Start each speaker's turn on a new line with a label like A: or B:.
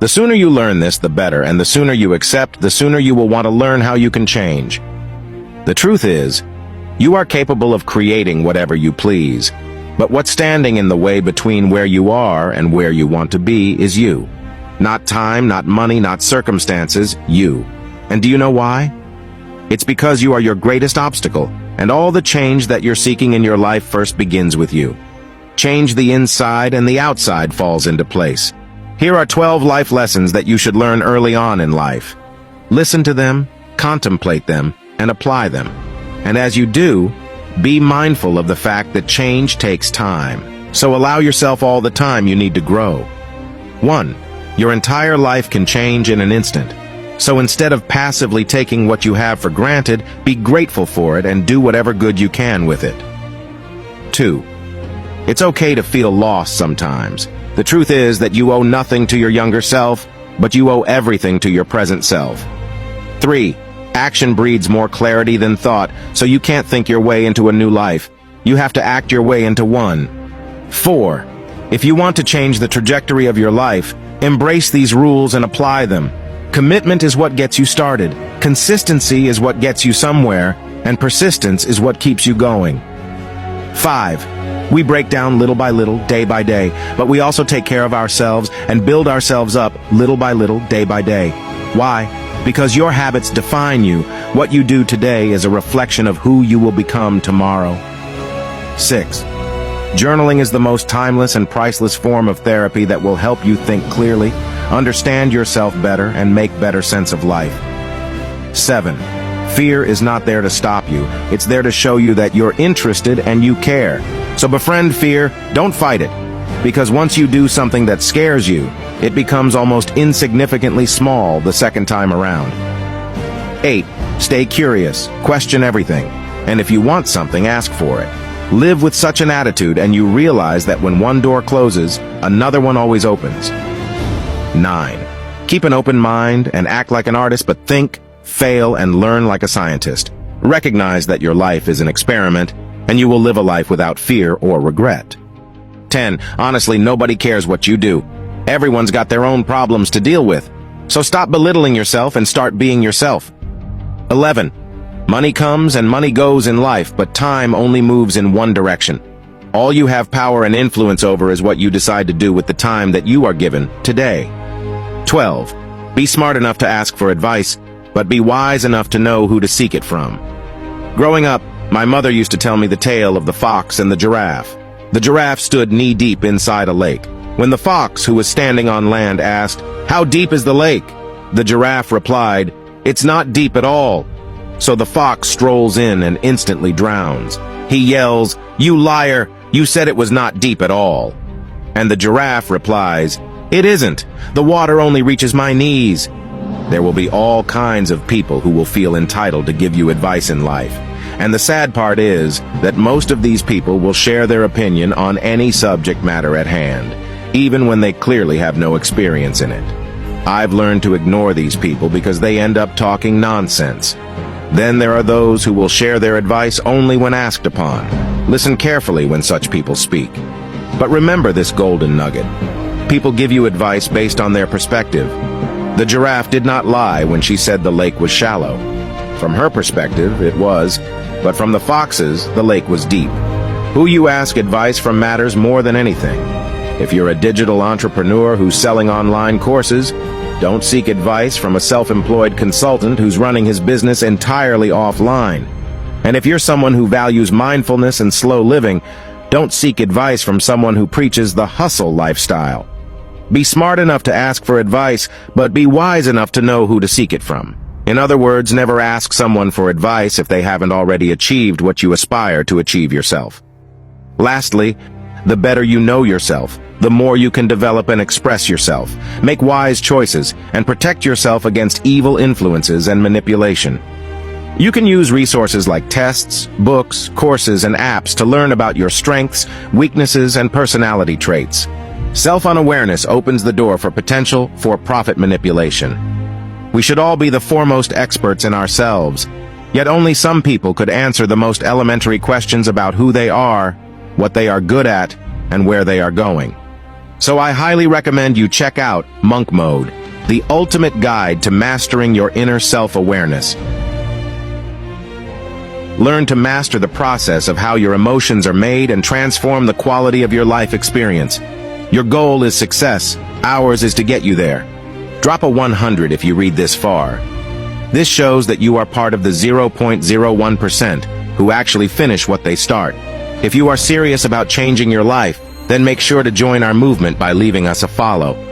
A: The sooner you learn this, the better, and the sooner you accept, the sooner you will want to learn how you can change. The truth is, you are capable of creating whatever you please, but what's standing in the way between where you are and where you want to be is you. Not time, not money, not circumstances, you. And do you know why? It's because you are your greatest obstacle, and all the change that you're seeking in your life first begins with you. Change the inside and the outside falls into place. Here are 12 life lessons that you should learn early on in life. Listen to them, contemplate them, and apply them. And as you do, be mindful of the fact that change takes time. So allow yourself all the time you need to grow. 1. Your entire life can change in an instant. So instead of passively taking what you have for granted, be grateful for it and do whatever good you can with it. 2. It's okay to feel lost sometimes. The truth is that you owe nothing to your younger self, but you owe everything to your present self. 3. Action breeds more clarity than thought, so you can't think your way into a new life. You have to act your way into one. 4. If you want to change the trajectory of your life, embrace these rules and apply them. Commitment is what gets you started, consistency is what gets you somewhere, and persistence is what keeps you going. 5. We break down little by little, day by day, but we also take care of ourselves and build ourselves up little by little, day by day. Why? Because your habits define you. What you do today is a reflection of who you will become tomorrow. 6. Journaling is the most timeless and priceless form of therapy that will help you think clearly, understand yourself better, and make better sense of life. 7. Fear is not there to stop you. It's there to show you that you're interested and you care. So befriend fear, don't fight it. Because once you do something that scares you, it becomes almost insignificantly small the second time around. 8. Stay curious, question everything. And if you want something, ask for it. Live with such an attitude and you realize that when one door closes, another one always opens. 9. Keep an open mind and act like an artist, but think, fail, and learn like a scientist. Recognize that your life is an experiment, and you will live a life without fear or regret. 10. Honestly, nobody cares what you do. Everyone's got their own problems to deal with. So stop belittling yourself and start being yourself. 11. Money comes and money goes in life, but time only moves in one direction. All you have power and influence over is what you decide to do with the time that you are given today. 12. Be smart enough to ask for advice, but be wise enough to know who to seek it from. Growing up, my mother used to tell me the tale of the fox and the giraffe. The giraffe stood knee-deep inside a lake. When the fox, who was standing on land, asked, "How deep is the lake?" the giraffe replied, "It's not deep at all." So the fox strolls in and instantly drowns. He yells, "You liar! You said it was not deep at all." And the giraffe replies, "It isn't. The water only reaches my knees." There will be all kinds of people who will feel entitled to give you advice in life. And the sad part is that most of these people will share their opinion on any subject matter at hand, even when they clearly have no experience in it. I've learned to ignore these people because they end up talking nonsense. Then there are those who will share their advice only when asked upon. Listen carefully when such people speak. But remember this golden nugget. People give you advice based on their perspective. The giraffe did not lie when she said the lake was shallow. From her perspective, it was, but from the fox's, the lake was deep. Who you ask advice from matters more than anything. If you're a digital entrepreneur who's selling online courses, don't seek advice from a self-employed consultant who's running his business entirely offline. And if you're someone who values mindfulness and slow living, don't seek advice from someone who preaches the hustle lifestyle. Be smart enough to ask for advice, but be wise enough to know who to seek it from. In other words, never ask someone for advice if they haven't already achieved what you aspire to achieve yourself. Lastly, the better you know yourself, the more you can develop and express yourself, make wise choices, and protect yourself against evil influences and manipulation. You can use resources like tests, books, courses, and apps to learn about your strengths, weaknesses, and personality traits. Self-unawareness opens the door for potential for-profit manipulation. We should all be the foremost experts in ourselves, yet only some people could answer the most elementary questions about who they are, what they are good at, and where they are going. So I highly recommend you check out Monk Mode, the ultimate guide to mastering your inner self-awareness. Learn to master the process of how your emotions are made and transform the quality of your life experience. Your goal is success. Ours is to get you there. Drop a 100 if you read this far. This shows that you are part of the 0.01% who actually finish what they start. If you are serious about changing your life, then make sure to join our movement by leaving us a follow.